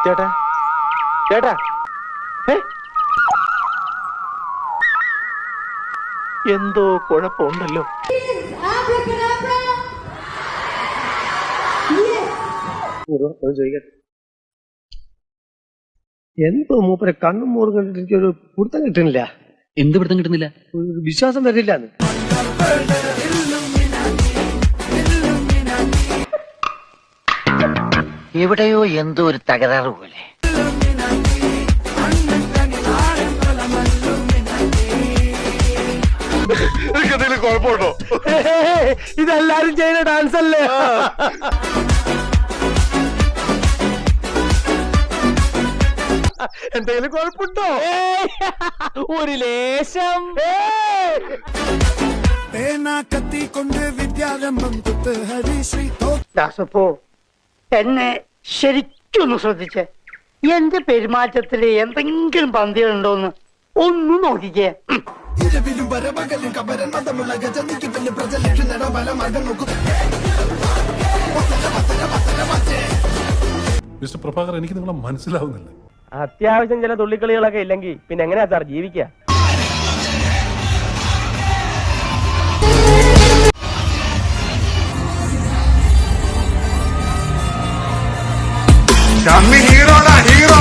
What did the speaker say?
ചേട്ടാ ചേട്ടാ എന്തോ കുഴപ്പമുണ്ടല്ലോ. ചോദിക്കട്ടെ, എന്തോ മൂപ്പരെ കണ്ണും മോറും കണ്ടിട്ട് എനിക്കൊരു പിടുത്തം കിട്ടുന്നില്ല. എന്ത് പിടുത്തം കിട്ടുന്നില്ല? ഒരു വിശ്വാസം വരില്ലാന്ന്. എവിടെയോ എന്തോ ഒരു തകരാറ് പോലെ. കുഴപ്പമുണ്ടോ? ഇതെല്ലാരും ചെയ്യുന്ന ഡാൻസ് അല്ലേ? എന്തെങ്കിലും കുഴപ്പമുണ്ടോ? ഒരു ലേശം. കൊണ്ട് വിദ്യാരംഭം ദാസപ്പോ എന്നെ ശരിക്കൊന്ന് ശ്രദ്ധിച്ചേ. എന്റെ പെരുമാറ്റത്തില് എന്തെങ്കിലും പന്തികളുണ്ടോന്ന് ഒന്ന് നോക്കിക്കേ. മിസ്റ്റർ പ്രഭാകർ, എനിക്ക് നിങ്ങളെ മനസ്സിലാവുന്നില്ല. അത്യാവശ്യം ചില തുള്ളിക്കളികളൊക്കെ ഇല്ലെങ്കിൽ പിന്നെ എങ്ങനെയാ സാർ ജീവിക്കുക? ഹീറോ